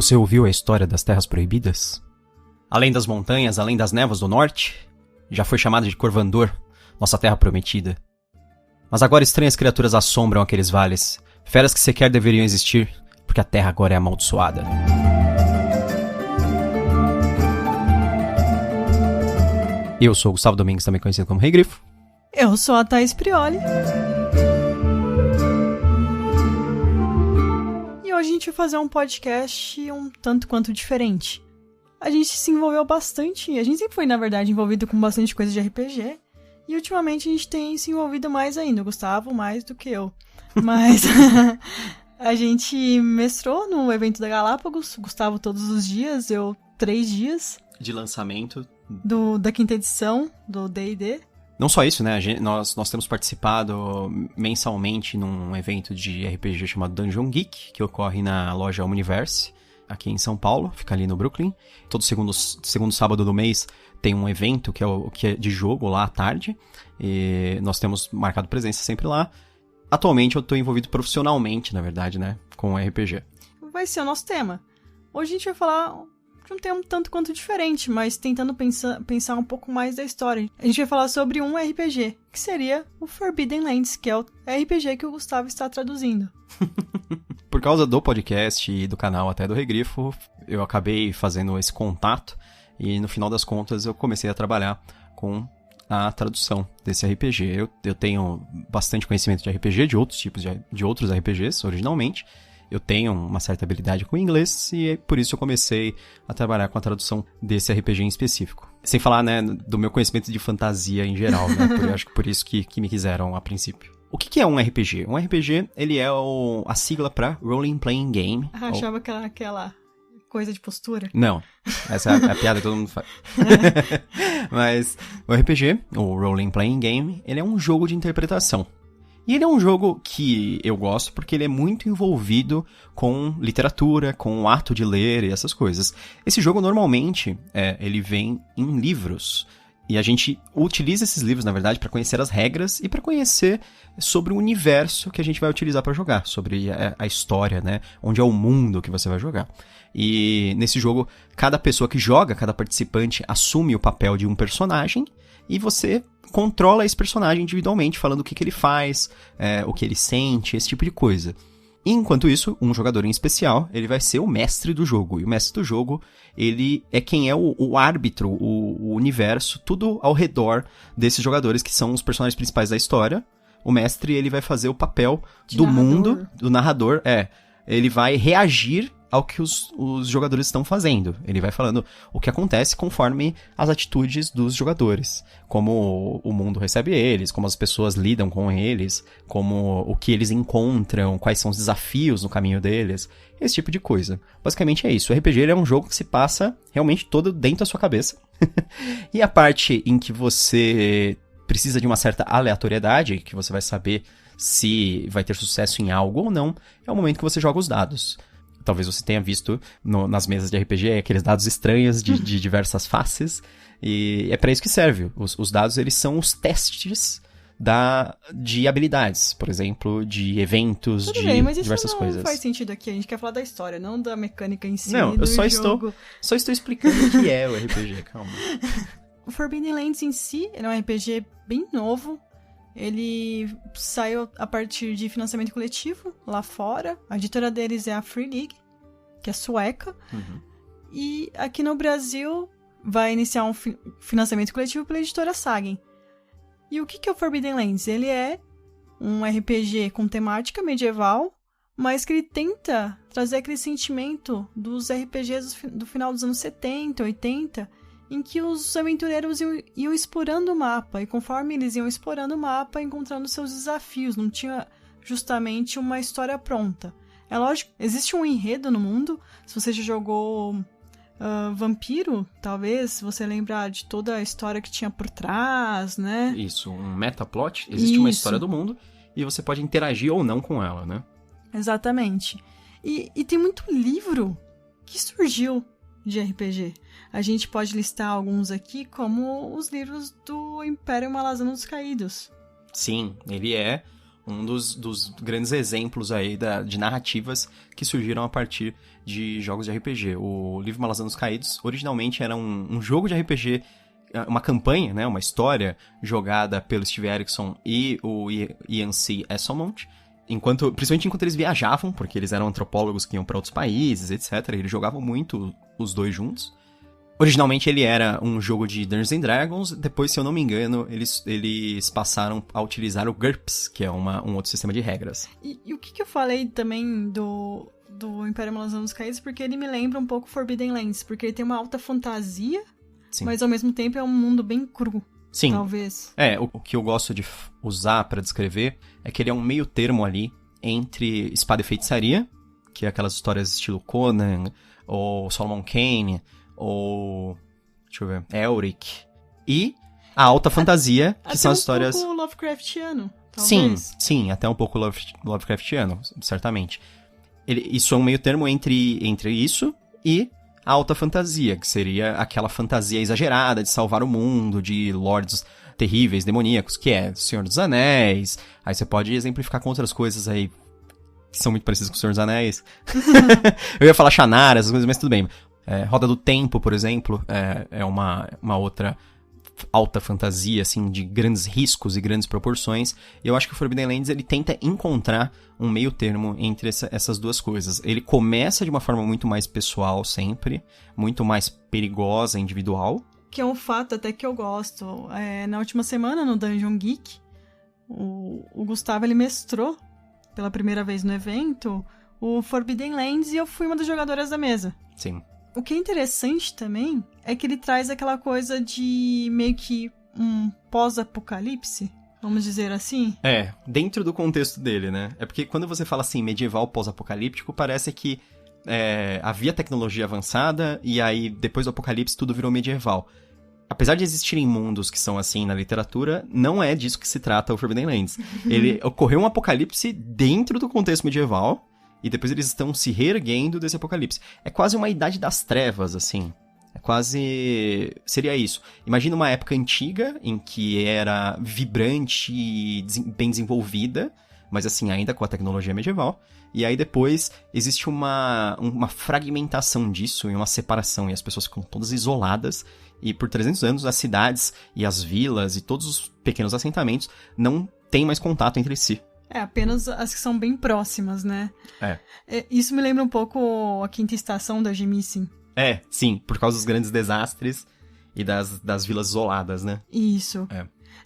Você ouviu a história das Terras Proibidas? Além das montanhas, além das névoas do norte, já foi chamada de Corvandor, nossa terra prometida. Mas agora estranhas criaturas assombram aqueles vales, feras que sequer deveriam existir, porque a terra agora é amaldiçoada. Eu sou o Gustavo Domingues, também conhecido como Rei Grifo. Eu sou a Thaís Prioli. E hoje a gente vai fazer um podcast um tanto quanto diferente. A gente se envolveu bastante, a gente sempre foi, na verdade, envolvido com bastante coisa de RPG. E ultimamente a gente tem se envolvido mais ainda, o Gustavo mais do que eu. Mas a gente mestrou no evento da Galápagos, o Gustavo todos os dias, eu 3 dias. De lançamento. Da 5ª edição do D&D. Não só isso, né? Nós temos participado mensalmente num evento de RPG chamado Dungeon Geek, que ocorre na loja Universe, aqui em São Paulo, fica ali no Brooklyn. Todo segundo sábado do mês tem um evento que é de jogo lá à tarde, e nós temos marcado presença sempre lá. Atualmente eu estou envolvido profissionalmente, na verdade, né, com RPG. Vai ser o nosso tema. Hoje a gente vai falar de um tema tanto quanto diferente, mas tentando pensar um pouco mais da história. A gente vai falar sobre um RPG, que seria o Forbidden Lands, que é o RPG que o Gustavo está traduzindo. Por causa do podcast e do canal até do Regrifo, eu acabei fazendo esse contato e no final das contas eu comecei a trabalhar com a tradução desse RPG. Eu tenho bastante conhecimento de RPG, de outros tipos de outros RPGs originalmente. Eu tenho uma certa habilidade com o inglês e por isso eu comecei a trabalhar com a tradução desse RPG em específico. Sem falar, né, do meu conhecimento de fantasia em geral, né? Acho que por isso que me quiseram a princípio. O que é um RPG? Um RPG, ele é a sigla para Role Playing Game. Ah, achava que era aquela coisa de postura. Não, essa é a piada que todo mundo faz. Mas o RPG, o Role Playing Game, ele é um jogo de interpretação. E ele é um jogo que eu gosto porque ele é muito envolvido com literatura, com o ato de ler e essas coisas. Esse jogo, normalmente, ele vem em livros. E a gente utiliza esses livros, na verdade, para conhecer as regras e para conhecer sobre o universo que a gente vai utilizar para jogar, sobre a história, né? Onde é o mundo que você vai jogar. E nesse jogo, cada pessoa que joga, cada participante assume o papel de um personagem e você controla esse personagem individualmente, falando o que ele faz, o que ele sente, esse tipo de coisa. Enquanto isso, um jogador em especial, ele vai ser o mestre do jogo. E o mestre do jogo, ele é quem é o árbitro, o universo, tudo ao redor desses jogadores que são os personagens principais da história. O mestre, ele vai fazer o papel do mundo, do narrador. Ele vai reagir ao que os jogadores estão fazendo. Ele vai falando o que acontece conforme as atitudes dos jogadores. Como o mundo recebe eles, como as pessoas lidam com eles, como o que eles encontram, quais são os desafios no caminho deles, esse tipo de coisa. Basicamente é isso. O RPG ele é um jogo que se passa realmente todo dentro da sua cabeça. E a parte em que você precisa de uma certa aleatoriedade, que você vai saber se vai ter sucesso em algo ou não, é o momento que você joga os dados. Talvez você tenha visto nas mesas de RPG aqueles dados estranhos de diversas faces. E é para isso que serve. Os dados, eles são os testes de habilidades, por exemplo, de eventos, tudo bem, mas diversas isso não coisas. Faz sentido aqui. A gente quer falar da história, não da mecânica em si. Não, eu só estou explicando o que é o RPG, calma. O Forbidden Lands em si, ele é um RPG bem novo. Ele saiu a partir de financiamento coletivo lá fora. A editora deles é a Free League, que é sueca. Uhum. E aqui no Brasil vai iniciar um financiamento coletivo pela editora Sagen. E o que é o Forbidden Lands? Ele é um RPG com temática medieval, mas que ele tenta trazer aquele sentimento dos RPGs do final dos anos 70, 80, em que os aventureiros iam explorando o mapa, e conforme eles iam explorando o mapa, encontrando seus desafios, não tinha justamente uma história pronta. É lógico, existe um enredo no mundo, se você já jogou Vampiro, talvez, se você lembrar de toda a história que tinha por trás, né? Isso, um metaplot, existe uma história do mundo, e você pode interagir ou não com ela, né? Exatamente. E tem muito livro que surgiu de RPG. A gente pode listar alguns aqui, como os livros do Império Malazano dos Caídos. Sim, ele é Um dos grandes exemplos aí de narrativas que surgiram a partir de jogos de RPG. O Livro Malazan dos Caídos, originalmente era um jogo de RPG, uma campanha, né, uma história jogada pelo Steve Erickson e o Ian C. Esselmont, principalmente enquanto eles viajavam, porque eles eram antropólogos que iam para outros países, etc. Eles jogavam muito os dois juntos. Originalmente ele era um jogo de Dungeons and Dragons, depois, se eu não me engano, eles passaram a utilizar o GURPS, que é um outro sistema de regras. E o que eu falei também do Império Malazan dos Caídos, porque ele me lembra um pouco Forbidden Lands, porque ele tem uma alta fantasia, sim, mas ao mesmo tempo é um mundo bem cru. Sim. Talvez. O que eu gosto de usar pra descrever é que ele é um meio termo ali entre espada e feitiçaria, que é aquelas histórias estilo Conan, ou Solomon Kane, ou, deixa eu ver, Elric, e a alta fantasia, que são as histórias... Até um pouco Lovecraftiano, talvez. Sim, até um pouco Lovecraftiano, certamente. Isso é um meio termo entre isso e a alta fantasia, que seria aquela fantasia exagerada de salvar o mundo, de lords terríveis, demoníacos, que é Senhor dos Anéis. Aí você pode exemplificar com outras coisas aí que são muito parecidas com o Senhor dos Anéis. Eu ia falar Shannara, essas coisas, mas tudo bem. Roda do Tempo, por exemplo, é uma outra alta fantasia, assim, de grandes riscos e grandes proporções. E eu acho que o Forbidden Lands, ele tenta encontrar um meio termo entre essas duas coisas. Ele começa de uma forma muito mais pessoal sempre, muito mais perigosa, individual. Que é um fato até que eu gosto. Na última semana, no Dungeon Geek, o Gustavo, ele mestrou pela primeira vez no evento o Forbidden Lands e eu fui uma das jogadoras da mesa. Sim. O que é interessante também é que ele traz aquela coisa de meio que um pós-apocalipse, vamos dizer assim. Dentro do contexto dele, né? É porque quando você fala assim, medieval pós-apocalíptico, parece que havia tecnologia avançada e aí depois do apocalipse tudo virou medieval. Apesar de existirem mundos que são assim na literatura, não é disso que se trata o Forbidden Lands. Ocorreu um apocalipse dentro do contexto medieval, e depois eles estão se reerguendo desse apocalipse. É quase uma idade das trevas, assim. Seria isso. Imagina uma época antiga, em que era vibrante e bem desenvolvida, mas assim, ainda com a tecnologia medieval. E aí depois existe uma fragmentação disso e uma separação, e as pessoas ficam todas isoladas. E por 300 anos as cidades e as vilas e todos os pequenos assentamentos não têm mais contato entre si. Apenas as que são bem próximas, né? Isso me lembra um pouco a Quinta Estação da Gemissin. Sim, por causa dos grandes desastres e das vilas isoladas, né? Isso.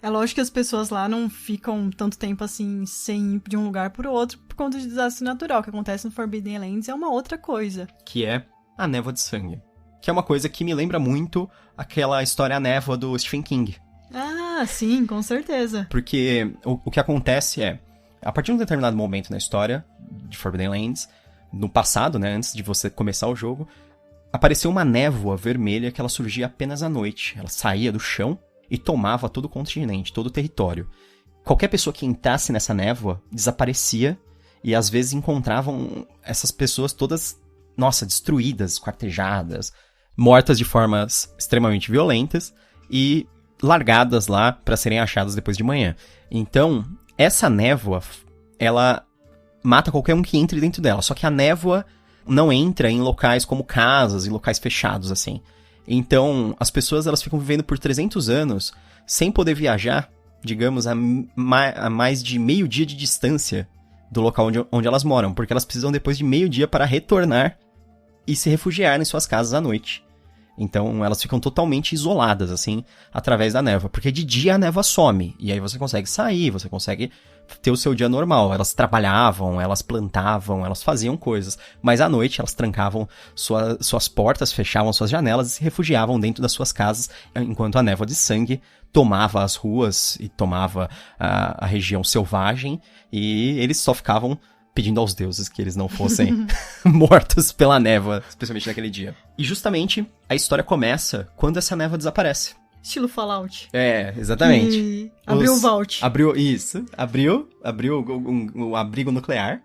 É lógico que as pessoas lá não ficam tanto tempo assim, sem ir de um lugar para o outro, por conta de desastre natural. O que acontece no Forbidden Lands é uma outra coisa. Que é a névoa de sangue. Que é uma coisa que me lembra muito aquela história A Névoa do Stephen King. Ah, sim, com certeza. Porque o que acontece a partir de um determinado momento na história de Forbidden Lands, no passado, né, antes de você começar o jogo, apareceu uma névoa vermelha que ela surgia apenas à noite. Ela saía do chão e tomava todo o continente, todo o território. Qualquer pessoa que entrasse nessa névoa desaparecia e às vezes encontravam essas pessoas todas, destruídas, esquartejadas, mortas de formas extremamente violentas e largadas lá para serem achadas depois de manhã. Então, essa névoa, ela mata qualquer um que entre dentro dela. Só que a névoa não entra em locais como casas e locais fechados, assim. Então, as pessoas elas ficam vivendo por 300 anos sem poder viajar, digamos, a mais de meio dia de distância do local onde elas moram. Porque elas precisam depois de meio dia para retornar e se refugiar em suas casas à noite. Então, elas ficam totalmente isoladas, assim, através da névoa. Porque de dia a névoa some. E aí você consegue sair, você consegue ter o seu dia normal. Elas trabalhavam, elas plantavam, elas faziam coisas. Mas à noite, elas trancavam suas portas, fechavam suas janelas e se refugiavam dentro das suas casas, enquanto a névoa de sangue tomava as ruas e tomava a região selvagem. E eles só ficavam pedindo aos deuses que eles não fossem mortos pela névoa, especialmente naquele dia. E justamente a história começa quando essa névoa desaparece. Estilo Fallout. Exatamente. E abriu o Vault. Abriu um abrigo nuclear.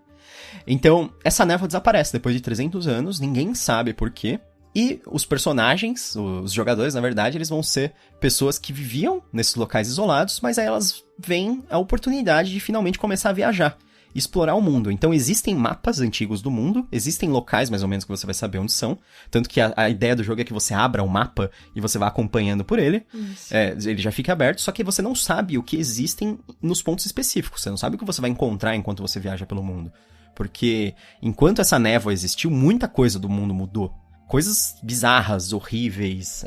Então, essa névoa desaparece depois de 300 anos, ninguém sabe por quê. E os personagens, os jogadores, na verdade, eles vão ser pessoas que viviam nesses locais isolados, mas aí elas veem a oportunidade de finalmente começar a viajar, explorar o mundo. Então existem mapas antigos do mundo, existem locais mais ou menos que você vai saber onde são, tanto que a ideia do jogo é que você abra o mapa e você vá acompanhando por ele. Ele já fica aberto, só que você não sabe o que existem nos pontos específicos, você não sabe o que você vai encontrar enquanto você viaja pelo mundo. Porque enquanto essa névoa existiu, muita coisa do mundo mudou. Coisas bizarras, horríveis,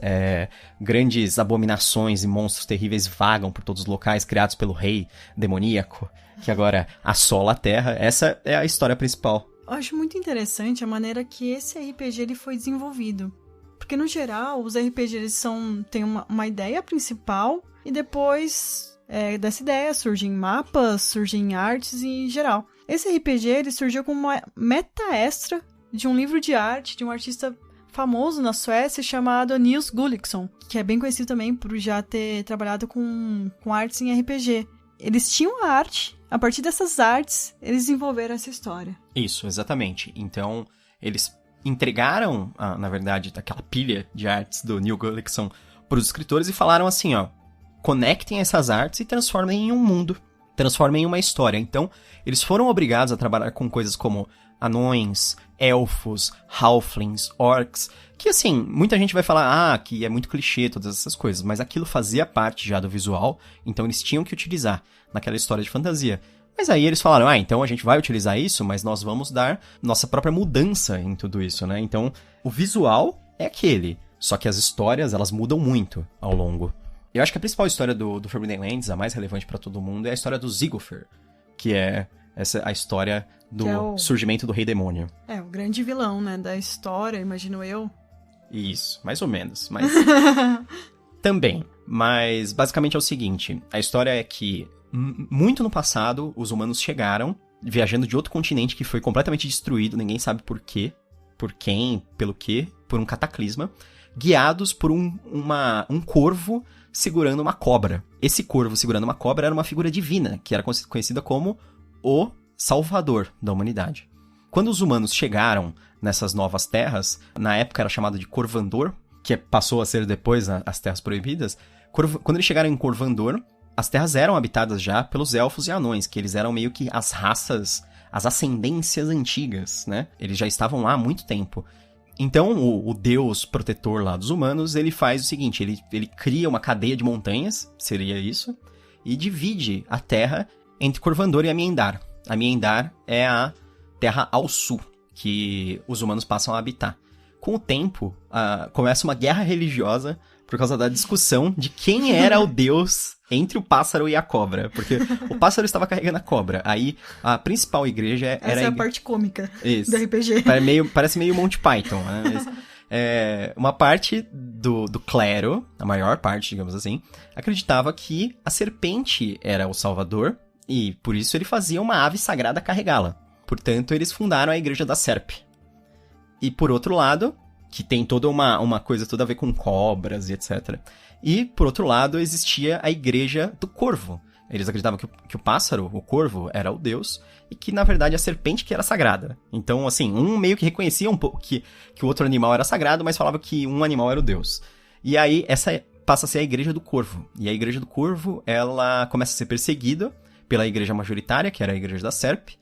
grandes abominações e monstros terríveis vagam por todos os locais criados pelo rei demoníaco, que agora assola a Terra. Essa é a história principal. Eu acho muito interessante a maneira que esse RPG ele foi desenvolvido. Porque, no geral, os RPGs eles têm uma ideia principal e depois dessa ideia surgem mapas, surgem artes e geral. Esse RPG ele surgiu como uma meta extra de um livro de arte de um artista famoso na Suécia chamado Nils Gulliksson, que é bem conhecido também por já ter trabalhado com artes em RPG. Eles tinham a arte, a partir dessas artes, eles desenvolveram essa história. Isso, exatamente. Então, eles entregaram, na verdade, aquela pilha de artes do Nils Gulliksson para os escritores e falaram assim, ó, conectem essas artes e transformem em um mundo, transformem em uma história. Então, eles foram obrigados a trabalhar com coisas como anões, elfos, halflings, orcs, que assim, muita gente vai falar, que é muito clichê, todas essas coisas, mas aquilo fazia parte já do visual, então eles tinham que utilizar naquela história de fantasia. Mas aí eles falaram, então a gente vai utilizar isso, mas nós vamos dar nossa própria mudança em tudo isso, né? Então, o visual é aquele, só que as histórias, elas mudam muito ao longo. Eu acho que a principal história do Forbidden Lands, a mais relevante pra todo mundo, é a história do Ziggler, que é a história do surgimento do Rei Demônio. O grande vilão, né, da história, imagino eu. Isso, mais ou menos, mas também. Mas basicamente é o seguinte, a história é que muito no passado os humanos chegaram, viajando de outro continente que foi completamente destruído, ninguém sabe por quê, por quem, pelo quê, por um cataclisma, guiados por um corvo segurando uma cobra. Esse corvo segurando uma cobra era uma figura divina, que era conhecida como o Salvador da humanidade. Quando os humanos chegaram nessas novas terras, na época era chamado de Corvandor, que passou a ser depois as Terras Proibidas, quando eles chegaram em Corvandor, as terras eram habitadas já pelos elfos e anões, que eles eram meio que as raças, as ascendências antigas, né? Eles já estavam lá há muito tempo. Então, o deus protetor lá dos humanos, ele faz o seguinte, ele cria uma cadeia de montanhas, seria isso, e divide a terra entre Corvandor e Amiendar. Amiendar é a terra ao sul, que os humanos passam a habitar. Com o tempo, começa uma guerra religiosa por causa da discussão de quem era o deus entre o pássaro e a cobra. Porque o pássaro estava carregando a cobra. Aí, a principal igreja era... Essa é a parte cômica Isso. do RPG. Parece meio Monty Python, né? Mas, uma parte do clero, a maior parte, digamos assim, acreditava que a serpente era o salvador e, por isso, ele fazia uma ave sagrada carregá-la. Portanto, eles fundaram a Igreja da Serpe. E, por outro lado, que tem toda uma coisa toda a ver com cobras e etc. E, por outro lado, existia a Igreja do Corvo. Eles acreditavam que o pássaro, o corvo, era o deus, e que, na verdade, a serpente que era sagrada. Então, assim, um meio que reconhecia um pouco que o outro animal era sagrado, mas falava que um animal era o deus. E aí, essa passa a ser a Igreja do Corvo. E a Igreja do Corvo, ela começa a ser perseguida pela igreja majoritária, que era a Igreja da Serpe.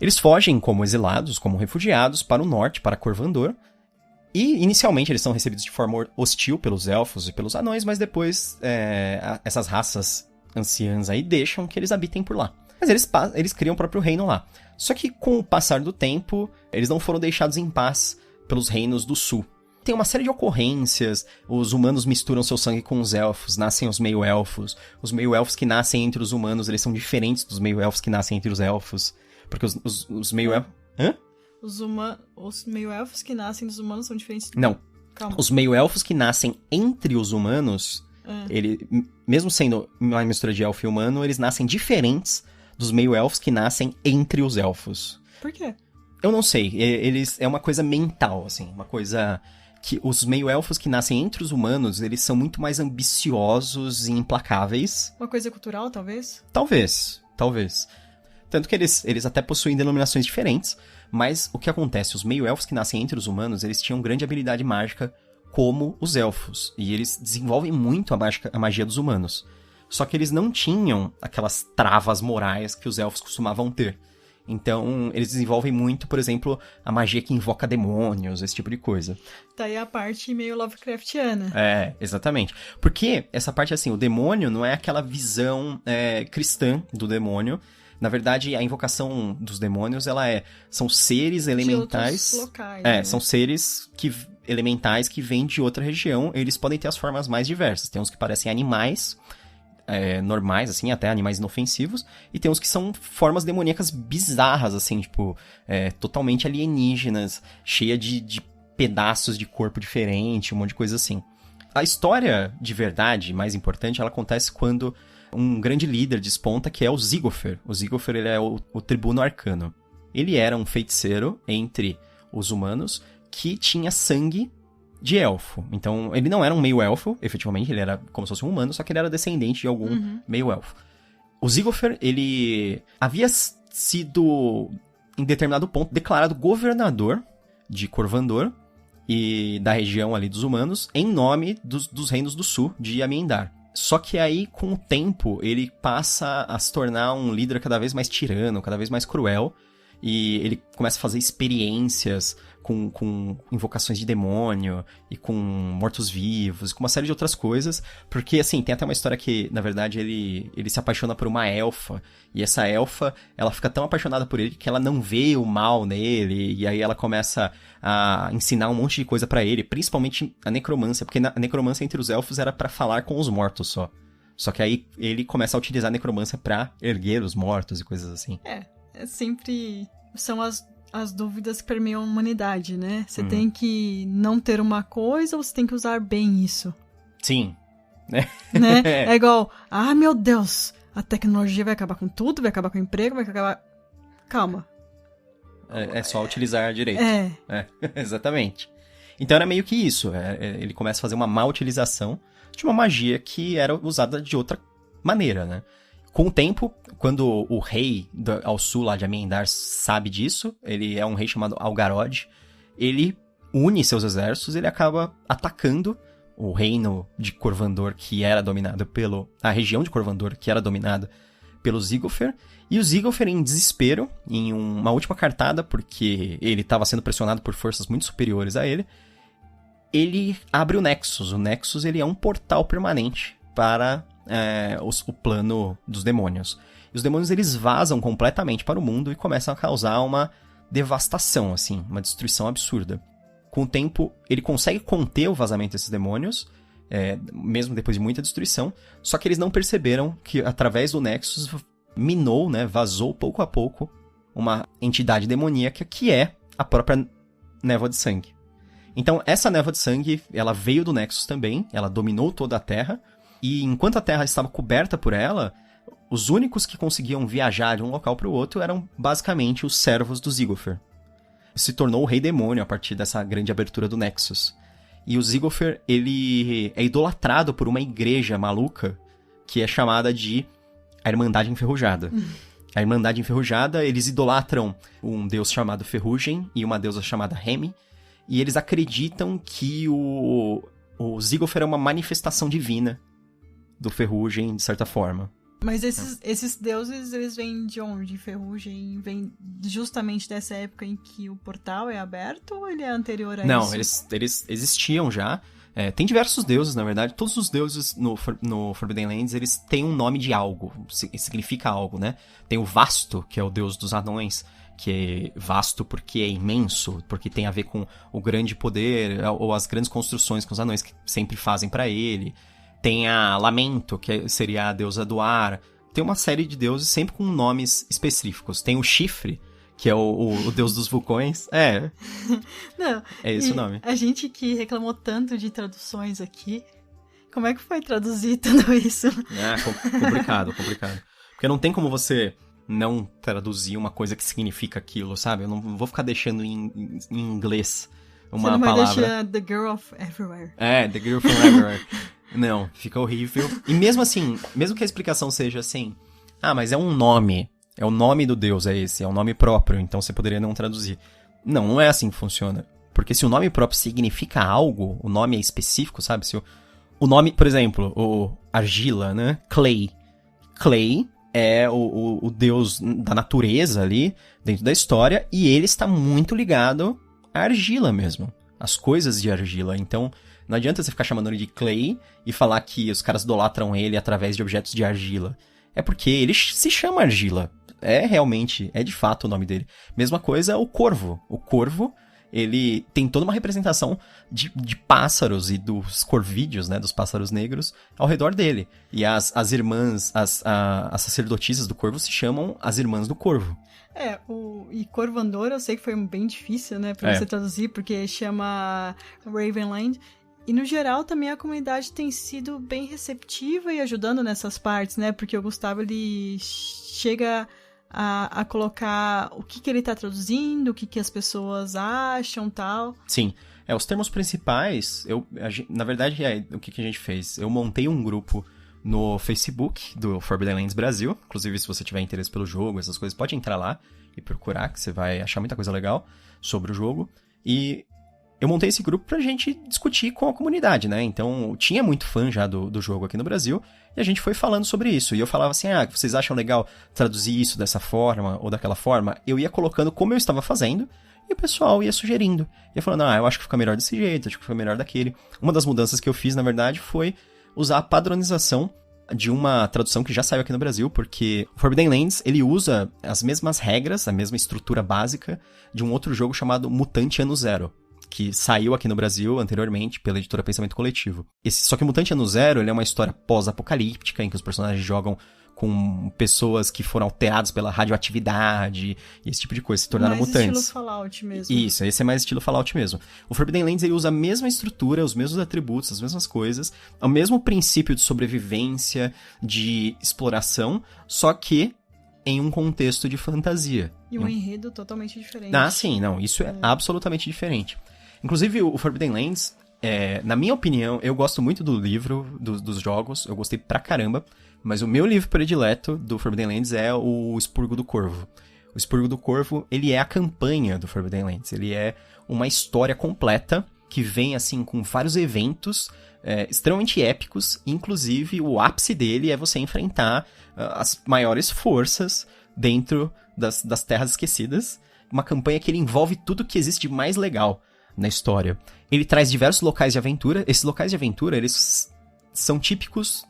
Eles fogem como exilados, como refugiados, para o norte, para Corvandor. E, inicialmente, eles são recebidos de forma hostil pelos elfos e pelos anões, mas depois essas raças anciãs aí deixam que eles habitem por lá. Mas eles criam o próprio reino lá. Só que, com o passar do tempo, eles não foram deixados em paz pelos reinos do sul. Tem uma série de ocorrências, os humanos misturam seu sangue com os elfos, nascem os meio-elfos. Os meio-elfos que nascem entre os humanos, eles são diferentes dos meio-elfos que nascem entre os elfos. Porque os meio-elfos... Hã? Os meio-elfos que nascem dos humanos são diferentes? Não. Calma. Os meio-elfos que nascem entre os humanos, mesmo sendo uma mistura de elfo e humano, eles nascem diferentes dos meio-elfos que nascem entre os elfos. Por quê? Eu não sei. É uma coisa mental, assim. Uma coisa que os meio-elfos que nascem entre os humanos, eles são muito mais ambiciosos e implacáveis. Uma coisa cultural, talvez? Talvez. Tanto que eles até possuem denominações diferentes, mas o que acontece? Os meio-elfos que nascem entre os humanos, eles tinham grande habilidade mágica como os elfos, e eles desenvolvem muito a magia dos humanos. Só que eles não tinham aquelas travas morais que os elfos costumavam ter. Então, eles desenvolvem muito, por exemplo, a magia que invoca demônios, esse tipo de coisa. Tá aí a parte meio Lovecraftiana. É, exatamente. Porque essa parte, assim, o demônio não é aquela visão cristã do demônio. Na verdade, a invocação dos demônios, são seres elementais. De outros locais, né? São seres elementais que vêm de outra região. Eles podem ter as formas mais diversas. Tem uns que parecem animais, normais, assim, até animais inofensivos, e tem uns que são formas demoníacas bizarras, assim, tipo, totalmente alienígenas, cheia de pedaços de corpo diferente, um monte de coisa assim. A história de verdade, mais importante, ela acontece quando um grande líder desponta, que é o Ziggler. O Ziggler, ele é o tribuno arcano. Ele era um feiticeiro entre os humanos que tinha sangue de elfo. Então, ele não era um meio-elfo, efetivamente, ele era como se fosse um humano, só que ele era descendente de algum meio-elfo. O Ziggler, ele havia sido, em determinado ponto, declarado governador de Corvandor e da região ali dos humanos, em nome dos reinos do sul, de Amendar. Só que aí, com o tempo, ele passa a se tornar um líder cada vez mais tirano, cada vez mais cruel, e ele começa a fazer experiências com invocações de demônio e com mortos-vivos, com uma série de outras coisas, porque, assim, tem até uma história que, na verdade, ele se apaixona por uma elfa, e essa elfa, ela fica tão apaixonada por ele que ela não vê o mal nele, e aí ela começa a ensinar um monte de coisa pra ele, principalmente a necromância, porque a necromância entre os elfos era pra falar com os mortos só. Só que aí ele começa a utilizar a necromância pra erguer os mortos e coisas assim. Sempre são as dúvidas que permeiam a humanidade, né? Você tem que não ter uma coisa ou você tem que usar bem isso? Sim. Né? É igual, meu Deus, a tecnologia vai acabar com tudo, vai acabar com o emprego, vai acabar... Calma. É só utilizar direito. Exatamente. Então era meio que isso. Ele começa a fazer uma má utilização de uma magia que era usada de outra maneira, né? Com o tempo, quando o rei ao sul lá de Amendar sabe disso, ele é um rei chamado Algarod, ele une seus exércitos, ele acaba atacando o reino de Corvandor, que era dominado a região de Corvandor, que era dominada pelo Ziggler, e o Ziggler, em desespero, em uma última cartada, porque ele estava sendo pressionado por forças muito superiores a ele abre o Nexus. O Nexus, ele é um portal permanente para o plano dos demônios. E os demônios, eles vazam completamente para o mundo e começam a causar uma devastação, assim, uma destruição absurda. Com o tempo, ele consegue conter o vazamento desses demônios, mesmo depois de muita destruição, só que eles não perceberam que, através do Nexus, minou, né, vazou pouco a pouco uma entidade demoníaca que é a própria névoa de sangue. Então, essa névoa de sangue, ela veio do Nexus também, ela dominou toda a Terra, e enquanto a Terra estava coberta por ela, os únicos que conseguiam viajar de um local para o outro eram basicamente os servos do Ziggler. Se tornou o Rei Demônio a partir dessa grande abertura do Nexus. E o Ziggler, ele é idolatrado por uma igreja maluca que é chamada de a Irmandade Enferrujada. A Irmandade Enferrujada, eles idolatram um deus chamado Ferrugem e uma deusa chamada Remy, e eles acreditam que o Ziggler é uma manifestação divina do Ferrugem, de certa forma. Mas esses deuses, eles vêm de onde? Ferrugem vem justamente dessa época em que o portal é aberto ou ele é anterior a isso? Não, eles existiam já. Tem diversos deuses, na verdade. Todos os deuses no Forbidden Lands, eles têm um nome de algo. Significa algo, né? Tem o Vasto, que é o deus dos anões, que é vasto porque é imenso, porque tem a ver com o grande poder ou as grandes construções que os anões sempre fazem pra ele. Tem a Lamento, que seria a deusa do ar. Tem uma série de deuses sempre com nomes específicos. Tem o Chifre, que é o deus dos vulcões. Não, é esse o nome. A gente que reclamou tanto de traduções aqui, como é que foi traduzir tudo isso? Complicado. Porque não tem como você não traduzir uma coisa que significa aquilo, sabe? Eu não vou ficar deixando em inglês uma palavra. Você não vai deixar The Girl of Everywhere. The Girl from Everywhere. Não, fica horrível. E mesmo assim, mesmo que a explicação seja assim, mas é um nome, É o nome do deus, é esse, é o nome próprio, então você poderia não traduzir. Não, não é assim que funciona. Porque se o nome próprio significa algo, o nome é específico, sabe? Se o nome, por exemplo, o argila, né? Clay. Clay é o deus da natureza ali, dentro da história, e ele está muito ligado à argila mesmo. As coisas de argila. Então, não adianta você ficar chamando ele de Clay e falar que os caras idolatram ele através de objetos de argila. É porque ele se chama argila. É realmente, é de fato o nome dele. Mesma coisa o corvo. O corvo, ele tem toda uma representação de pássaros e dos corvídeos, né, dos pássaros negros, ao redor dele. E as irmãs, as sacerdotisas do corvo se chamam as irmãs do corvo. E Corvo Andor eu sei que foi bem difícil, né, pra você traduzir, porque chama Ravenland. E, no geral, também a comunidade tem sido bem receptiva e ajudando nessas partes, né? Porque o Gustavo, ele chega a colocar o que ele tá traduzindo, o que as pessoas acham e tal. Sim. Os termos principais, na verdade, o que a gente fez? Eu montei um grupo no Facebook do Forbidden Lands Brasil. Inclusive, se você tiver interesse pelo jogo, essas coisas, pode entrar lá e procurar, que você vai achar muita coisa legal sobre o jogo. E eu montei esse grupo pra gente discutir com a comunidade, né? Então, tinha muito fã já do jogo aqui no Brasil, e a gente foi falando sobre isso. E eu falava assim, vocês acham legal traduzir isso dessa forma ou daquela forma? Eu ia colocando como eu estava fazendo, e o pessoal ia sugerindo. Ia falando, eu acho que fica melhor desse jeito, acho que fica melhor daquele. Uma das mudanças que eu fiz, na verdade, foi usar a padronização de uma tradução que já saiu aqui no Brasil, porque o Forbidden Lands, ele usa as mesmas regras, a mesma estrutura básica de um outro jogo chamado Mutante Ano Zero, que saiu aqui no Brasil anteriormente pela editora Pensamento Coletivo. Só que o Mutante Ano Zero, ele é uma história pós-apocalíptica, em que os personagens jogam com pessoas que foram alteradas pela radioatividade e esse tipo de coisa, se tornaram mais mutantes. Mais estilo Fallout mesmo. Isso, esse é mais estilo Fallout mesmo. O Forbidden Lands, ele usa a mesma estrutura, os mesmos atributos, as mesmas coisas, o mesmo princípio de sobrevivência, de exploração, só que em um contexto de fantasia. E um enredo totalmente diferente. Sim, não, isso é absolutamente diferente. Inclusive, o Forbidden Lands, na minha opinião, eu gosto muito do livro, dos jogos, eu gostei pra caramba, mas o meu livro predileto do Forbidden Lands é o Expurgo do Corvo. O Expurgo do Corvo, ele é a campanha do Forbidden Lands, ele é uma história completa que vem, assim, com vários eventos extremamente épicos, inclusive o ápice dele é você enfrentar as maiores forças dentro das Terras Esquecidas, uma campanha que ele envolve tudo que existe de mais legal na história. Ele traz diversos locais de aventura. Esses locais de aventura, eles são típicos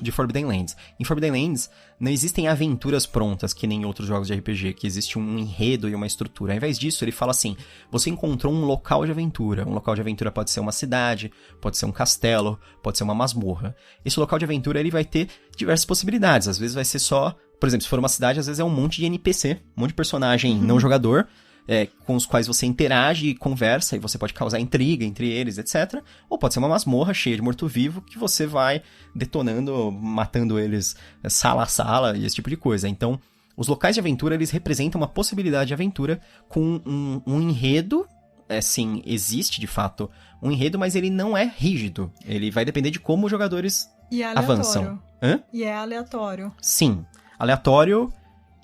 de Forbidden Lands. Em Forbidden Lands, não existem aventuras prontas, que nem em outros jogos de RPG, que existe um enredo e uma estrutura. Ao invés disso, ele fala assim, você encontrou um local de aventura. Um local de aventura pode ser uma cidade, pode ser um castelo, pode ser uma masmorra. Esse local de aventura, ele vai ter diversas possibilidades. Às vezes vai ser só, por exemplo, se for uma cidade, às vezes é um monte de NPC, um monte de personagem não jogador, com os quais você interage e conversa, e você pode causar intriga entre eles, etc. Ou pode ser uma masmorra cheia de morto-vivo, que você vai detonando, matando eles sala a sala, e esse tipo de coisa. Então, os locais de aventura, eles representam uma possibilidade de aventura com um enredo. Sim, existe de fato um enredo, mas ele não é rígido. Ele vai depender de como os jogadores avançam. E é aleatório. Sim, aleatório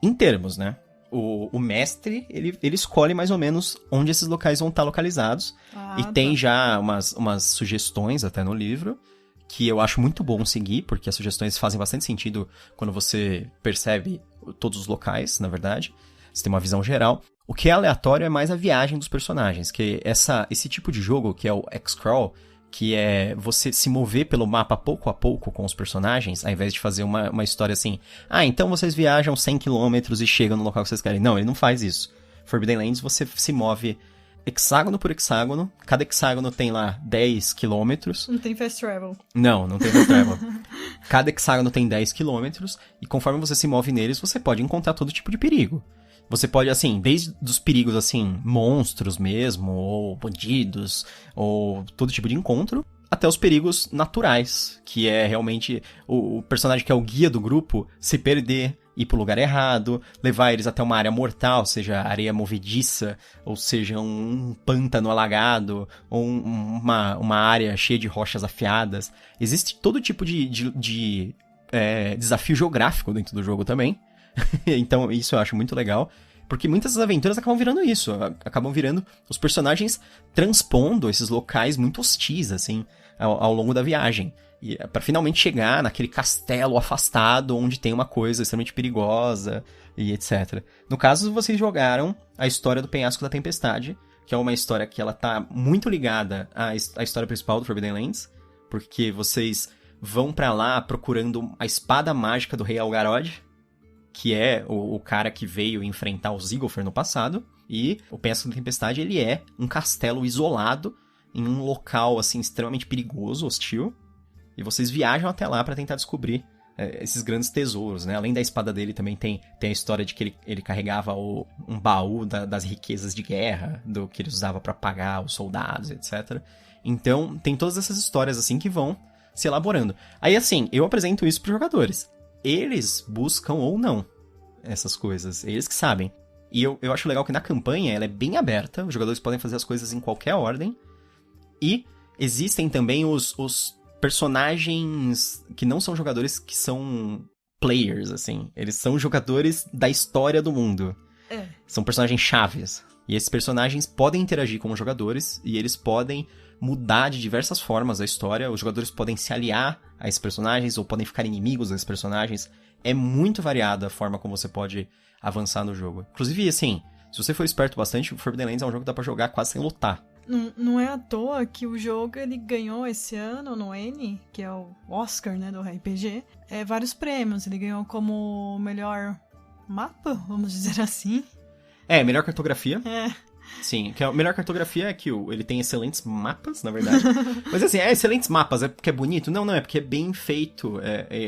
em termos, né? O mestre, ele escolhe mais ou menos onde esses locais vão estar localizados. E tem já umas sugestões até no livro, que eu acho muito bom seguir, porque as sugestões fazem bastante sentido quando você percebe todos os locais, na verdade. Você tem uma visão geral. O que é aleatório é mais a viagem dos personagens, que esse tipo de jogo, que é o X-Crawl, que é você se mover pelo mapa pouco a pouco com os personagens, ao invés de fazer uma história assim, então vocês viajam 100 km e chegam no local que vocês querem. Não, ele não faz isso. Forbidden Lands, você se move hexágono por hexágono, cada hexágono tem lá 10 km. Não tem fast travel. Não tem fast travel. Cada hexágono tem 10 km, e conforme você se move neles, você pode encontrar todo tipo de perigo. Você pode, assim, desde os perigos, assim, monstros mesmo, ou bandidos, ou todo tipo de encontro, até os perigos naturais, que é realmente o personagem que é o guia do grupo se perder, ir pro lugar errado, levar eles até uma área mortal, seja areia movediça, ou seja um pântano alagado, ou uma área cheia de rochas afiadas. Existe todo tipo de desafio geográfico dentro do jogo também. Então, isso eu acho muito legal. Porque muitas das aventuras acabam virando isso. Acabam virando os personagens transpondo esses locais muito hostis, assim, ao longo da viagem. E para finalmente chegar naquele castelo afastado, onde tem uma coisa extremamente perigosa e etc. No caso, vocês jogaram a história do Penhasco da Tempestade, que é uma história que ela tá muito ligada à história principal do Forbidden Lands, porque vocês vão pra lá procurando a espada mágica do Rei Algarod, que é o cara que veio enfrentar o Ziggler no passado, e o Penhasco da Tempestade, ele é um castelo isolado em um local, assim, extremamente perigoso, hostil, e vocês viajam até lá pra tentar descobrir esses grandes tesouros, né? Além da espada dele, também tem a história de que ele carregava um baú das riquezas de guerra, do que ele usava pra pagar os soldados, etc. Então, tem todas essas histórias, assim, que vão se elaborando. Aí, assim, eu apresento isso pros jogadores. Eles buscam ou não essas coisas. Eles que sabem. E eu acho legal que na campanha ela é bem aberta. Os jogadores podem fazer as coisas em qualquer ordem. E existem também os personagens que não são jogadores, que são players, assim. Eles são jogadores da história do mundo. São personagens chaves. E esses personagens podem interagir com os jogadores e eles podem mudar de diversas formas a história. Os jogadores podem se aliar a esses personagens ou podem ficar inimigos desses personagens. É muito variada a forma como você pode avançar no jogo. Inclusive, assim, se você for esperto bastante, o Forbidden Lands é um jogo que dá pra jogar quase sem lutar. Não é à toa que o jogo ele ganhou esse ano no N, que é o Oscar, né, do RPG, vários prêmios. Ele ganhou como melhor mapa, vamos dizer assim. Melhor cartografia. Sim, que a melhor cartografia é que ele tem excelentes mapas, na verdade. Mas assim, excelentes mapas, é porque é bonito? Não, é porque é bem feito.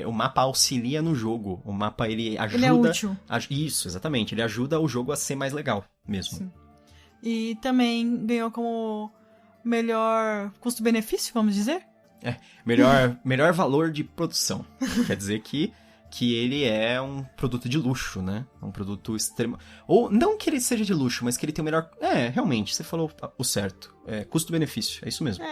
O mapa auxilia no jogo. O mapa, ele ajuda... Ele é útil. Isso, exatamente. Ele ajuda o jogo a ser mais legal mesmo. Sim. E também ganhou como melhor custo-benefício, vamos dizer? Melhor valor de produção. Quer dizer que ele é um produto de luxo, né? Um produto extremo... Ou, não que ele seja de luxo, mas que ele tem o melhor... realmente, você falou o certo. Você-benefício, é isso mesmo.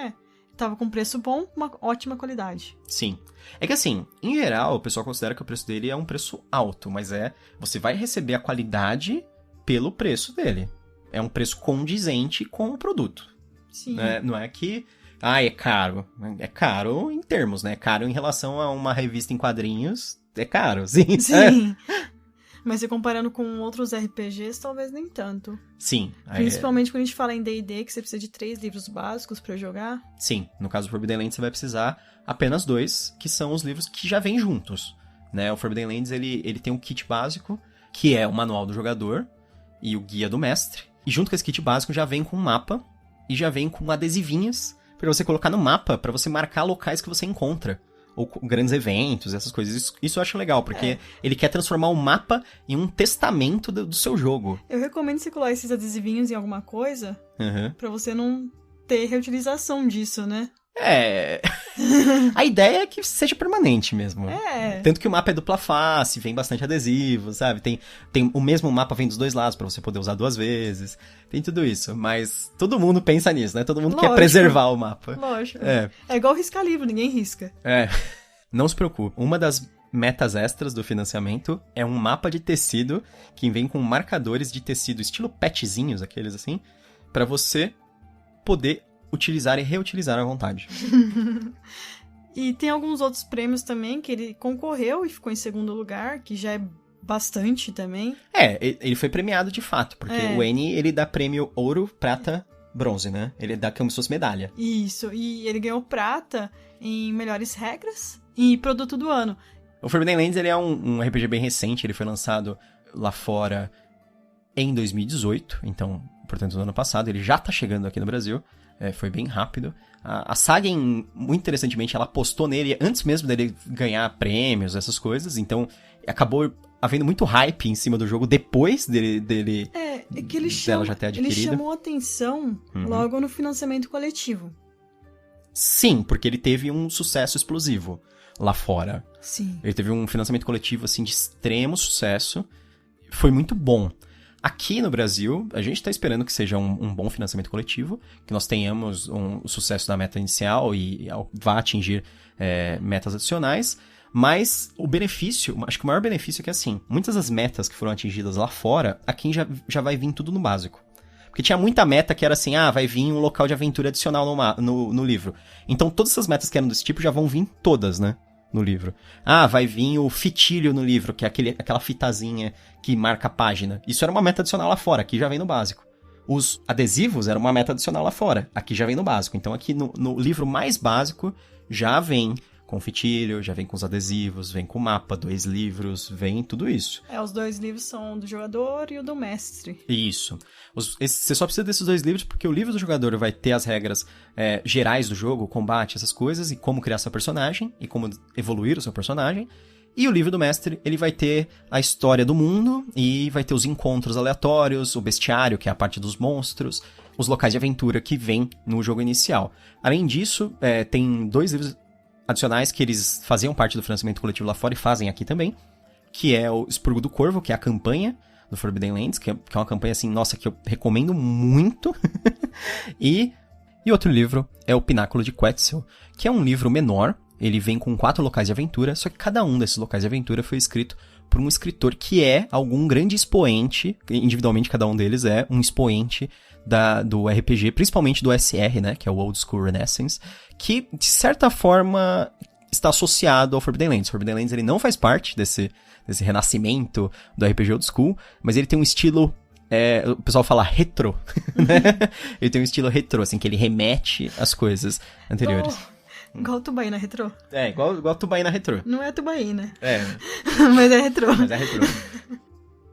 Tava com preço bom, uma ótima qualidade. Sim. É que assim, em geral, o pessoal considera que o preço dele é um preço alto, mas você vai receber a qualidade pelo preço dele. É um preço condizente com o produto. Sim. Não é que... é caro. É caro em termos, né? É caro em relação a uma revista em quadrinhos... É caro, sim. Sim. Mas se comparando com outros RPGs, talvez nem tanto. Sim. Principalmente quando a gente fala em D&D, que você precisa de 3 livros básicos pra jogar. Sim. No caso do Forbidden Lands, você vai precisar apenas 2, que são os livros que já vêm juntos. Né? O Forbidden Lands, ele tem um kit básico, que é o manual do jogador e o guia do mestre. E junto com esse kit básico já vem com um mapa e já vem com adesivinhos pra você colocar no mapa, pra você marcar locais que você encontra. Ou grandes eventos, essas coisas. Isso eu acho legal, porque ele quer transformar o mapa em um testamento do seu jogo. Eu recomendo você colar esses adesivinhos em alguma coisa, pra você não ter reutilização disso, né? A ideia é que seja permanente mesmo. É. Tanto que o mapa é dupla face, vem bastante adesivo, sabe? Tem o mesmo mapa vem dos dois lados pra você poder usar 2 vezes. Tem tudo isso, mas todo mundo pensa nisso, né? Todo mundo quer preservar o mapa. Lógico. É igual riscar livro, ninguém risca. Não se preocupe. Uma das metas extras do financiamento é um mapa de tecido que vem com marcadores de tecido estilo petzinhos, aqueles assim, pra você poder utilizar e reutilizar à vontade. E tem alguns outros prêmios também que ele concorreu e ficou em segundo lugar, que já é bastante também. Ele foi premiado de fato, porque o N, ele dá prêmio ouro, prata, bronze, né? Ele dá como se fosse medalha. Isso, e ele ganhou prata em melhores regras e produto do ano. O Forbidden Lands, ele é um RPG bem recente, ele foi lançado lá fora em 2018, então, portanto, no ano passado, ele já tá chegando aqui no Brasil. Foi bem rápido. A Sagen, muito interessantemente, ela apostou nele antes mesmo dele ganhar prêmios, essas coisas. Então, acabou havendo muito hype em cima do jogo depois dele que ele dela já ter adquirido. Ele chamou atenção logo no financiamento coletivo. Sim, porque ele teve um sucesso explosivo lá fora. Sim. Ele teve um financiamento coletivo, assim, de extremo sucesso. Foi muito bom. Aqui no Brasil, a gente está esperando que seja um bom financiamento coletivo, que nós tenhamos o sucesso da meta inicial e vá atingir metas adicionais, Mas o benefício, acho que o maior benefício é que, assim, muitas das metas que foram atingidas lá fora, aqui já vai vir tudo no básico. Porque tinha muita meta que era assim, vai vir um local de aventura adicional no livro. Então todas essas metas que eram desse tipo já vão vir todas, né? No livro. Vai vir o fitilho no livro, que é aquela fitazinha que marca a página. Isso era uma meta adicional lá fora, aqui já vem no básico. Os adesivos era uma meta adicional lá fora, aqui já vem no básico. Então aqui no livro mais básico já vem com fitilho, já vem com os adesivos, vem com o mapa, 2 livros, vem tudo isso. Os 2 livros são do jogador e o do mestre. Isso. Você só precisa desses 2 livros porque o livro do jogador vai ter as regras gerais do jogo, combate, essas coisas, e como criar seu personagem, e como evoluir o seu personagem. E o livro do mestre, ele vai ter a história do mundo, e vai ter os encontros aleatórios, o bestiário, que é a parte dos monstros, os locais de aventura que vem no jogo inicial. Além disso, tem 2 livros adicionais que eles faziam parte do financiamento coletivo lá fora e fazem aqui também, que é o Expurgo do Corvo, que é a campanha do Forbidden Lands, que é uma campanha assim, nossa, que eu recomendo muito. e outro livro é o Pináculo de Quetzal, que é um livro menor, ele vem com 4 locais de aventura, só que cada um desses locais de aventura foi escrito por um escritor que é algum grande expoente, individualmente cada um deles é um expoente do RPG, principalmente do SR, né, que é o Old School Renaissance, que, de certa forma, está associado ao Forbidden Lands. O Forbidden Lands ele não faz parte desse renascimento do RPG Old School, mas ele tem um estilo, o pessoal fala retro, né? Ele tem um estilo retro, assim, que ele remete às coisas anteriores. Igual Tubaína Retrô. Igual Tubaína Retrô. Não é Tubaína. Mas é retrô.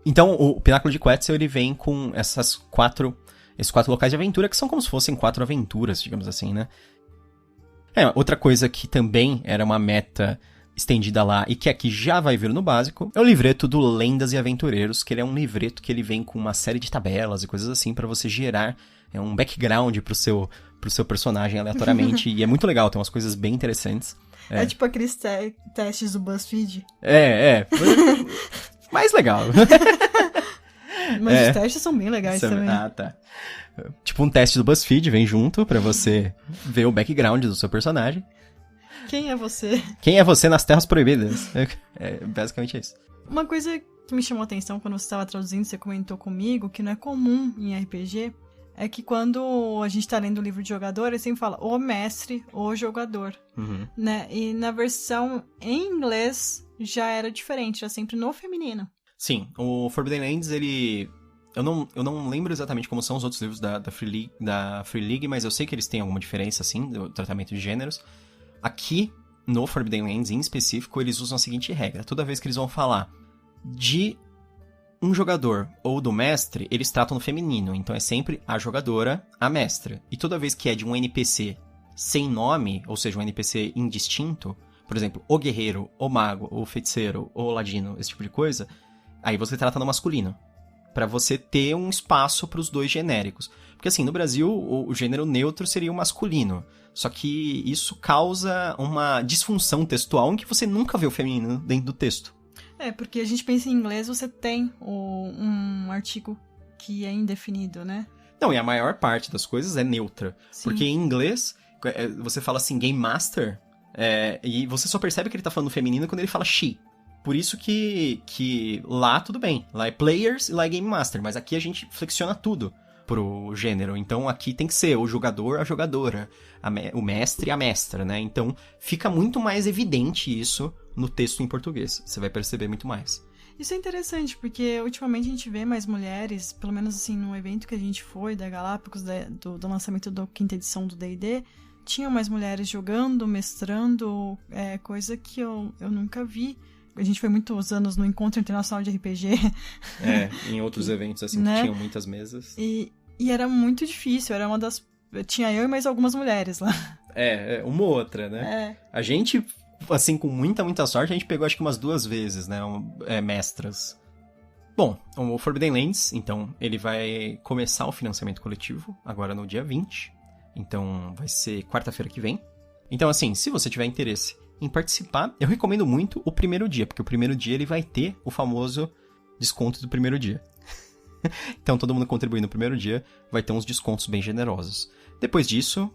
Então, o Pináculo de Quetzal, ele vem com esses 4 locais de aventura, que são como se fossem 4 aventuras, digamos assim, né? Outra coisa que também era uma meta estendida lá e que aqui já vai vir no básico é o livreto do Lendas e Aventureiros, que ele é um livreto que ele vem com uma série de tabelas e coisas assim pra você gerar um background pro seu personagem aleatoriamente. E é muito legal, tem umas coisas bem interessantes. É tipo aqueles testes do BuzzFeed. Mais legal. Mas os testes são bem legais também. Tá. Tipo um teste do BuzzFeed, vem junto pra você ver o background do seu personagem. Quem é você? Quem é você nas Terras Proibidas? Basicamente isso. Uma coisa que me chamou a atenção quando você estava traduzindo, você comentou comigo, que não é comum em RPG, é que quando a gente tá lendo o livro de jogador, ele sempre fala o mestre, o jogador, né? E na versão em inglês já era diferente, já sempre no feminino. Sim, o Forbidden Lands, ele... Eu não lembro exatamente como são os outros livros da Free League, mas eu sei que eles têm alguma diferença, assim, do tratamento de gêneros. Aqui, no Forbidden Lands, em específico, eles usam a seguinte regra. Toda vez que eles vão falar de um jogador ou do mestre, eles tratam no feminino. Então é sempre a jogadora, a mestra. E toda vez que é de um NPC sem nome, ou seja, um NPC indistinto, por exemplo, o guerreiro, o mago, o feiticeiro, o ladino, esse tipo de coisa, aí você trata no masculino. Pra você ter um espaço pros 2 genéricos. Porque assim, no Brasil, o gênero neutro seria o masculino. Só que isso causa uma disfunção textual em que você nunca vê o feminino dentro do texto. Porque a gente pensa em inglês, você tem um artigo que é indefinido, né? Não, e a maior parte das coisas é neutra. Sim. Porque em inglês, você fala assim, Game Master, e você só percebe que ele tá falando feminino quando ele fala she. Por isso que lá tudo bem. Lá é players e lá é Game Master. Mas aqui a gente flexiona tudo pro gênero. Então aqui tem que ser o jogador, a jogadora. O mestre e a mestra, né? Então fica muito mais evidente isso no texto em português. Você vai perceber muito mais. Isso é interessante, porque ultimamente a gente vê mais mulheres, pelo menos assim, no evento que a gente foi, da Galápagos, do lançamento da 5ª edição do D&D, tinham mais mulheres jogando, mestrando, coisa que eu nunca vi. A gente foi muitos anos no Encontro Internacional de RPG. Em outros eventos, assim, né? Que tinham muitas mesas. E era muito difícil, era uma das... Tinha eu e mais algumas mulheres lá. Uma ou outra, né? A gente, assim, com muita sorte, a gente pegou acho que umas 2 vezes, né? Mestras. Bom, o Forbidden Lands, então, ele vai começar o financiamento coletivo, agora no dia 20. Então, vai ser quarta-feira que vem. Então, assim, se você tiver interesse em participar, eu recomendo muito o primeiro dia, porque o primeiro dia ele vai ter o famoso desconto do primeiro dia. Então, todo mundo contribuindo no primeiro dia vai ter uns descontos bem generosos. Depois disso,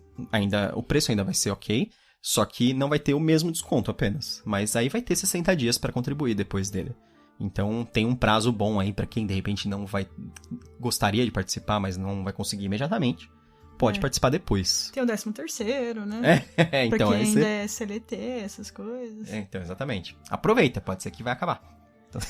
o preço ainda vai ser ok, Só que não vai ter o mesmo desconto apenas. Mas aí vai ter 60 dias para contribuir depois dele. Então tem um prazo bom aí para quem de repente não vai... gostaria de participar, mas não vai conseguir imediatamente. Pode participar depois. Tem o 13º, né? Então pra quem ainda é CLT, essas coisas. Então, exatamente. Aproveita, pode ser que vai acabar. Então...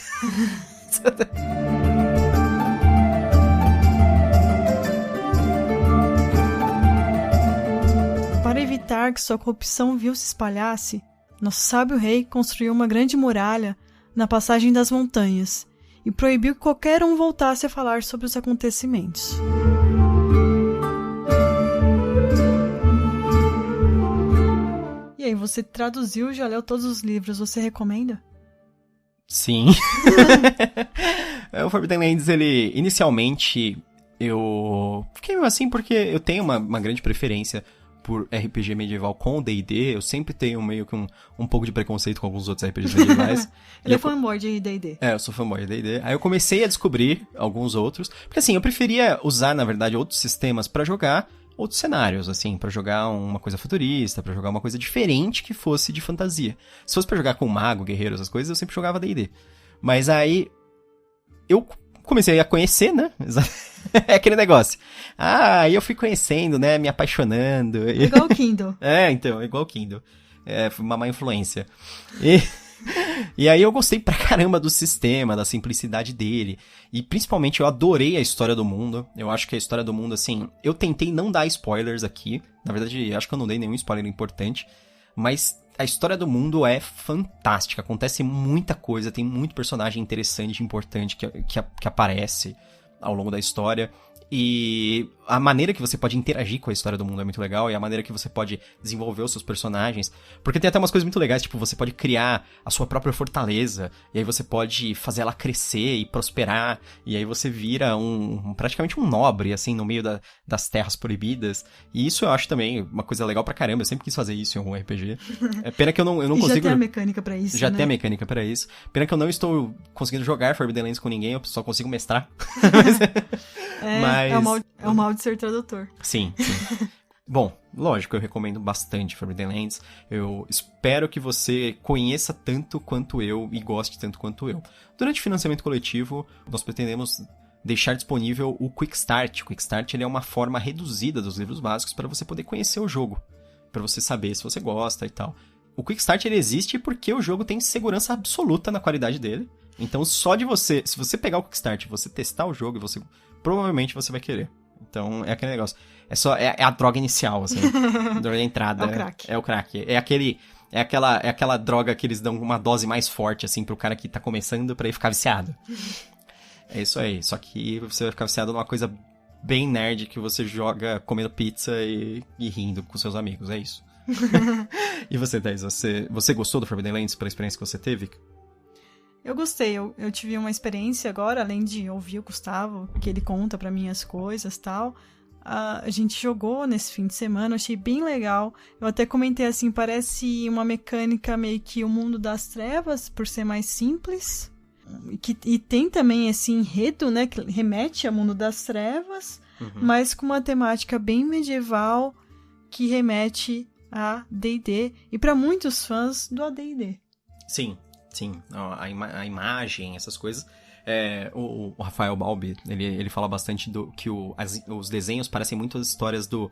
Para evitar que sua corrupção vil se espalhasse, nosso sábio rei construiu uma grande muralha na passagem das montanhas e proibiu que qualquer um voltasse a falar sobre os acontecimentos. E aí, você traduziu, já leu todos os livros, você recomenda? Sim. O Forbidden Lands, ele, inicialmente, eu fiquei meio assim porque eu tenho uma grande preferência por RPG medieval com D&D. Eu sempre tenho meio que um pouco de preconceito com alguns outros RPGs medievais. Ele é fanboy de D&D. Eu sou fanboy de D&D. Aí eu comecei a descobrir alguns outros, porque assim, eu preferia usar, na verdade, outros sistemas pra jogar outros cenários, assim, pra jogar uma coisa futurista, pra jogar uma coisa diferente que fosse de fantasia. Se fosse pra jogar com mago, guerreiro, essas coisas, eu sempre jogava D&D. Mas aí eu comecei a conhecer, né? É aquele negócio. Aí eu fui conhecendo, né? Me apaixonando. Igual o Kindle. Então, igual o Kindle. Foi uma má influência. E aí eu gostei pra caramba do sistema, da simplicidade dele. E principalmente eu adorei a história do mundo. Eu acho que a história do mundo, assim... Eu tentei não dar spoilers aqui. Na verdade, acho que eu não dei nenhum spoiler importante. Mas a história do mundo é fantástica. Acontece muita coisa, tem muito personagem interessante, importante que aparece ao longo da história. E a maneira que você pode interagir com a história do mundo é muito legal, e a maneira que você pode desenvolver os seus personagens, porque tem até umas coisas muito legais, tipo, você pode criar a sua própria fortaleza, e aí você pode fazer ela crescer e prosperar, e aí você vira praticamente um nobre, assim, no meio das terras proibidas, e isso eu acho também uma coisa legal pra caramba. Eu sempre quis fazer isso em algum RPG. É pena que eu não consigo... Já tem a mecânica pra isso, Já né? tem a mecânica pra isso. Pena que eu não estou conseguindo jogar Forbidden Lands com ninguém, eu só consigo mestrar. É o mal de ser tradutor. Sim. Bom, lógico, eu recomendo bastante Forbidden Lands. Eu espero que você conheça tanto quanto eu e goste tanto quanto eu. Durante o financiamento coletivo, nós pretendemos deixar disponível o Quick Start. O Quick Start, ele é uma forma reduzida dos livros básicos para você poder conhecer o jogo, para você saber se você gosta e tal. O Quick Start, ele existe porque o jogo tem segurança absoluta na qualidade dele. Então, só de você... Se você pegar o Quick Start e você testar o jogo, provavelmente você vai querer. Então, é aquele negócio. É a droga inicial, assim. A droga de entrada. É o crack. É o crack. É aquela droga que eles dão uma dose mais forte, assim, pro cara que tá começando pra ele ficar viciado. É isso aí. Só que você vai ficar viciado numa coisa bem nerd que você joga comendo pizza e rindo com seus amigos. É isso. E você, Thais? Você gostou do Forbidden Lands pela experiência que você teve? Eu gostei, eu tive uma experiência agora, além de ouvir o Gustavo, que ele conta pra mim as coisas e tal. A gente jogou nesse fim de semana, eu achei bem legal. Eu até comentei assim, parece uma mecânica meio que o mundo das trevas, por ser mais simples. E tem também esse enredo, né, que remete ao mundo das trevas, mas com uma temática bem medieval, que remete a D&D. E pra muitos fãs do AD&D. Sim. A imagem, essas coisas. O Rafael Balbi, ele fala bastante que os desenhos parecem muito as histórias do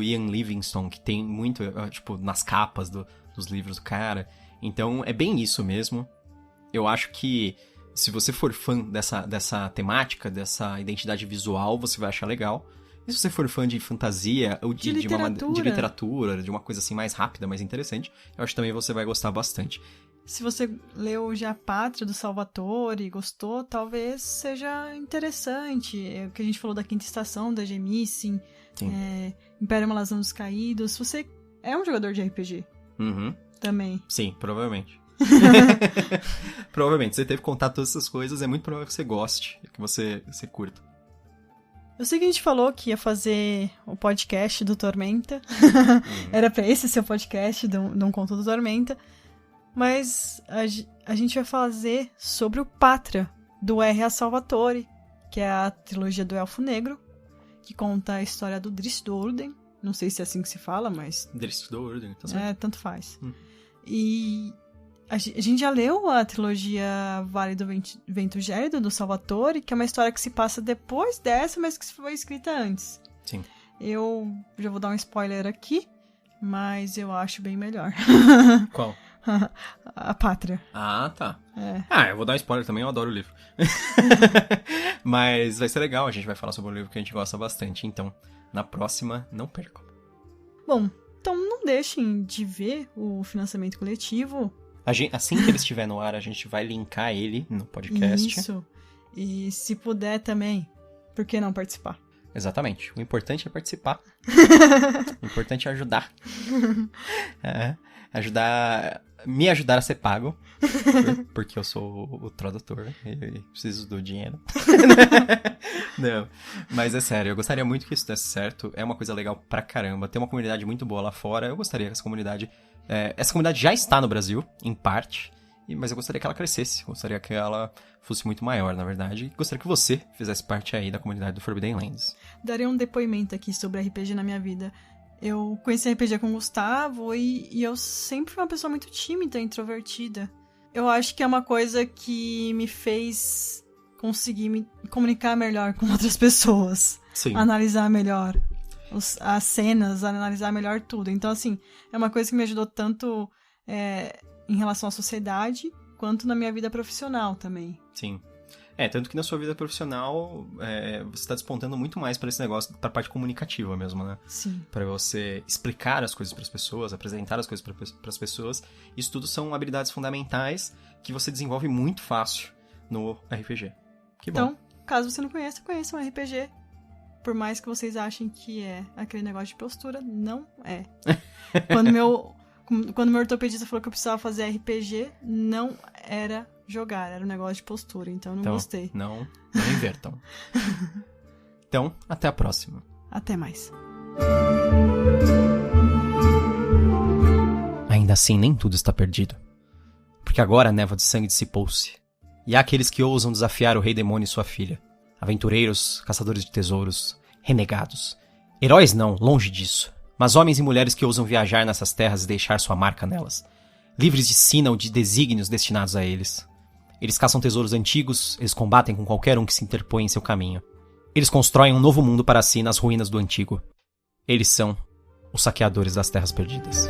Ian Livingstone, que tem muito, tipo, nas capas dos livros do cara. Então, é bem isso mesmo. Eu acho que se você for fã dessa temática, dessa identidade visual, você vai achar legal. E se você for fã de fantasia, ou de literatura, de uma coisa assim mais rápida, mais interessante, eu acho que também você vai gostar bastante. Se você leu já Pátria do Salvatore e gostou, talvez seja interessante. É o que a gente falou da Quinta Estação, da Gemisin, Império Malazão dos Caídos. Você é um jogador de RPG também. Sim, provavelmente. Provavelmente. Você teve contato com todas essas coisas, é muito provável que você goste, que você curta. Eu sei que a gente falou que ia fazer o podcast do Tormenta. Era pra esse ser o podcast de um conto do Tormenta. Mas a gente vai fazer sobre o Pátria, do R.A. Salvatore, que é a trilogia do Elfo Negro, que conta a história do Drizzt Do'Urden, Não sei se é assim que se fala, mas... Distrito da Ordem, tá certo? Tanto faz. E a gente já leu a trilogia Vale do Vento Gélido, do Salvatore, que é uma história que se passa depois dessa, mas que foi escrita antes. Sim. Eu já vou dar um spoiler aqui, mas eu acho bem melhor. Qual? A Pátria. Ah, tá. É. Eu vou dar um spoiler também, eu adoro o livro. Mas vai ser legal, a gente vai falar sobre um livro que a gente gosta bastante. Então, na próxima, não percam. Bom, então não deixem de ver o financiamento coletivo. Assim que ele estiver no ar, a gente vai linkar ele no podcast. Isso. E se puder também, por que não participar? Exatamente. O importante é participar. O importante é ajudar. Me ajudar a ser pago. Porque eu sou o tradutor e preciso do dinheiro. Não, mas é sério, eu gostaria muito que isso desse certo. É uma coisa legal pra caramba. Tem uma comunidade muito boa lá fora. Eu gostaria que essa comunidade já está no Brasil, em parte. Mas eu gostaria que ela crescesse. Gostaria que ela fosse muito maior, na verdade. Gostaria que você fizesse parte aí da comunidade do Forbidden Lands. Darei um depoimento aqui sobre RPG na minha vida. Eu conheci RPG com o Gustavo e eu sempre fui uma pessoa muito tímida, introvertida. Eu acho que é uma coisa que me fez conseguir me comunicar melhor com outras pessoas. Sim. Analisar melhor as cenas, analisar melhor tudo. Então, assim, é uma coisa que me ajudou tanto em relação à sociedade, quanto na minha vida profissional também. Sim. Tanto que na sua vida profissional, você tá despontando muito mais para esse negócio, pra parte comunicativa mesmo, né? Sim. Para você explicar as coisas para as pessoas, apresentar as coisas para as pessoas. Isso tudo são habilidades fundamentais que você desenvolve muito fácil no RPG. Que bom. Então, caso você não conheça um RPG. Por mais que vocês achem que é aquele negócio de postura, não é. Quando meu ortopedista falou que eu precisava fazer RPG, não era jogar, era um negócio de postura, então eu não gostei. Não invertam. Então, até a próxima. Até mais. Ainda assim, nem tudo está perdido. Porque agora a névoa de sangue dissipou-se. E há aqueles que ousam desafiar o rei demônio e sua filha. Aventureiros, caçadores de tesouros, renegados. Heróis não, longe disso. Mas homens e mulheres que ousam viajar nessas terras e deixar sua marca nelas. Livres de sina ou de desígnios destinados a eles. Eles caçam tesouros antigos, eles combatem com qualquer um que se interpõe em seu caminho. Eles constroem um novo mundo para si nas ruínas do antigo. Eles são os saqueadores das terras perdidas.